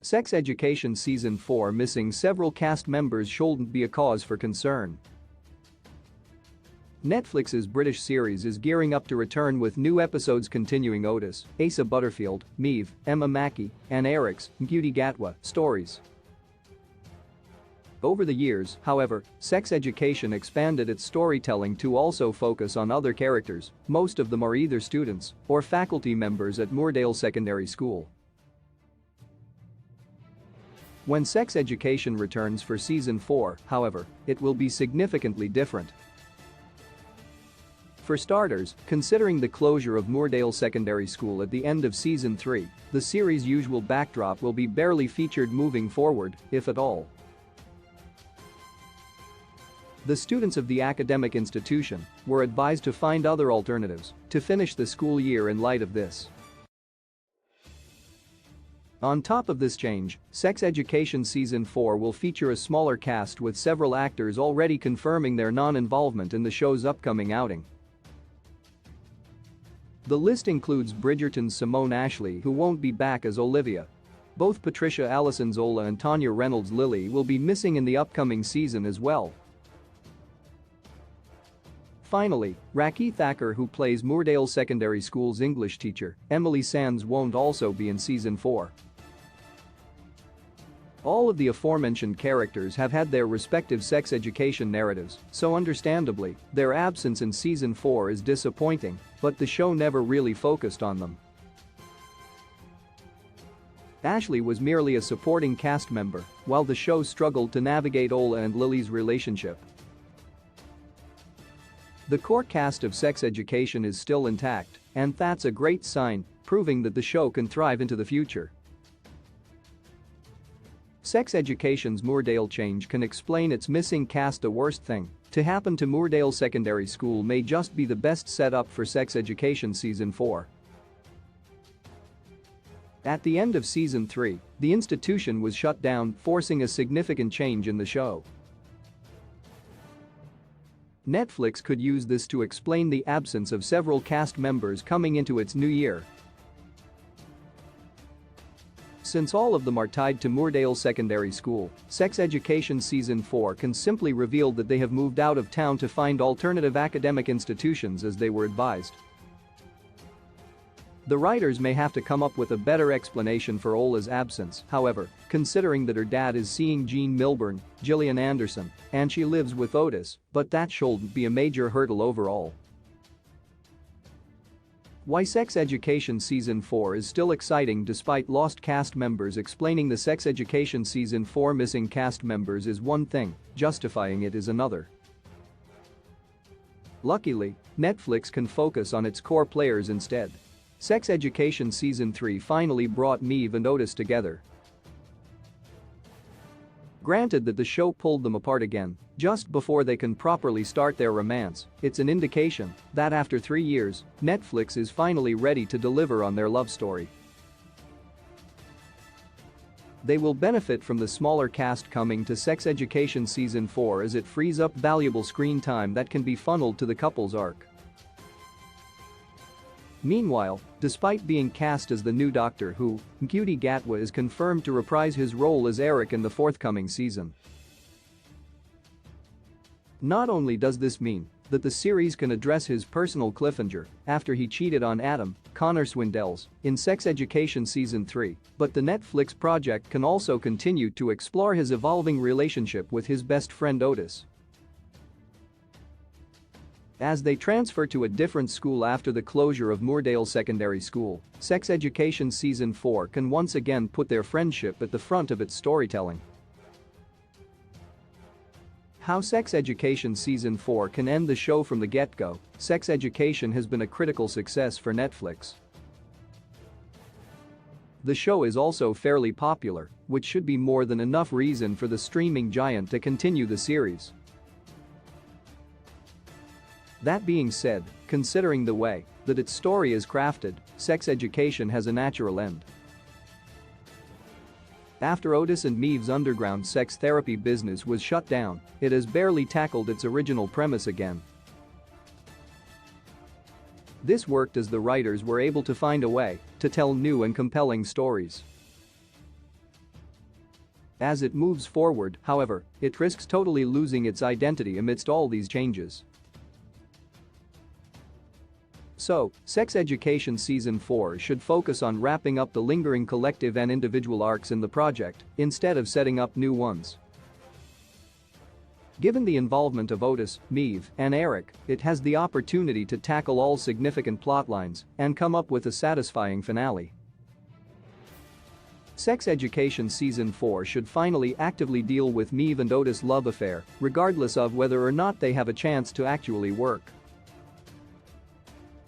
Sex Education Season 4 missing several cast members shouldn't be a cause for concern. Netflix's British series is gearing up to return with new episodes continuing Otis, Asa Butterfield, Maeve, Emma Mackey, and Eric's Ncuti Gatwa stories. Over the years, however, Sex Education expanded its storytelling to also focus on other characters, most of them are either students or faculty members at Moordale Secondary School. When Sex Education returns for Season 4, however, it will be significantly different. For starters, considering the closure of Moordale Secondary School at the end of Season 3, the series' usual backdrop will be barely featured moving forward, if at all. The students of the academic institution were advised to find other alternatives to finish the school year in light of this. On top of this change, Sex Education Season 4 will feature a smaller cast with several actors already confirming their non-involvement in the show's upcoming outing. The list includes Bridgerton's Simone Ashley, who won't be back as Olivia. Both Patricia Allison Zola and Tanya Reynolds Lily will be missing in the upcoming season as well. Finally, Raki Thacker, who plays Moordale Secondary School's English teacher, Emily Sands, won't also be in Season 4. All of the aforementioned characters have had their respective sex education narratives, so understandably, their absence in Season 4 is disappointing, but the show never really focused on them. Ashley was merely a supporting cast member, while the show struggled to navigate Ola and Lily's relationship. The core cast of Sex Education is still intact, and that's a great sign, proving that the show can thrive into the future. Sex Education's Moordale change can explain its missing cast. The worst thing to happen to Moordale Secondary School may just be the best setup for Sex Education Season 4. At the end of Season 3, the institution was shut down, forcing a significant change in the show. Netflix could use this to explain the absence of several cast members coming into its new year. Since all of them are tied to Moordale Secondary School, Sex Education Season 4 can simply reveal that they have moved out of town to find alternative academic institutions as they were advised. The writers may have to come up with a better explanation for Ola's absence, however, considering that her dad is seeing Jean Milburn, Gillian Anderson, and she lives with Otis, but that shouldn't be a major hurdle overall. Why Sex Education Season 4 is still exciting despite lost cast members. Explaining the Sex Education Season 4 missing cast members is one thing, justifying it is another. Luckily, Netflix can focus on its core players instead. Sex Education Season 3 finally brought Maeve and Otis together. Granted that the show pulled them apart again just before they can properly start their romance, it's an indication that after 3 years, Netflix is finally ready to deliver on their love story. They will benefit from the smaller cast coming to Sex Education Season 4 as it frees up valuable screen time that can be funneled to the couple's arc. Meanwhile, despite being cast as the new Doctor Who, Ncuti Gatwa is confirmed to reprise his role as Eric in the forthcoming season. Not only does this mean that the series can address his personal cliffhanger after he cheated on Adam, Connor Swindells, in Sex Education Season 3, but the Netflix project can also continue to explore his evolving relationship with his best friend Otis. As they transfer to a different school after the closure of Moordale Secondary School, Sex Education Season 4 can once again put their friendship at the front of its storytelling. How Sex Education Season 4 can end the show from the get-go. Sex Education has been a critical success for Netflix. The show is also fairly popular, which should be more than enough reason for the streaming giant to continue the series. That being said, considering the way that its story is crafted, Sex Education has a natural end. After Otis and Maeve's underground sex therapy business was shut down, it has barely tackled its original premise again. This worked as the writers were able to find a way to tell new and compelling stories. As it moves forward, however, it risks totally losing its identity amidst all these changes. So, Sex Education Season 4 should focus on wrapping up the lingering collective and individual arcs in the project, instead of setting up new ones. Given the involvement of Otis, Maeve, and Eric, it has the opportunity to tackle all significant plotlines and come up with a satisfying finale. Sex Education Season 4 should finally actively deal with Maeve and Otis' love affair, regardless of whether or not they have a chance to actually work.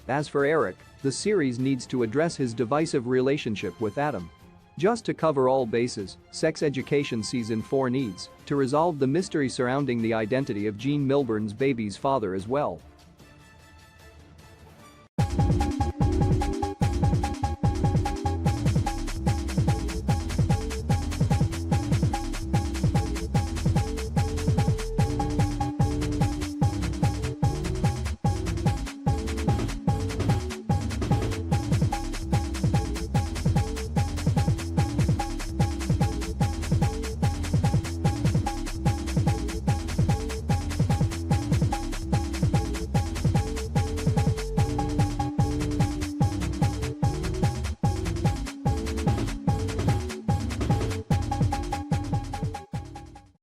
As for Eric, the series needs to address his divisive relationship with Adam. Just to cover all bases, Sex Education Season 4 needs to resolve the mystery surrounding the identity of Gene Milburn's baby's father as well.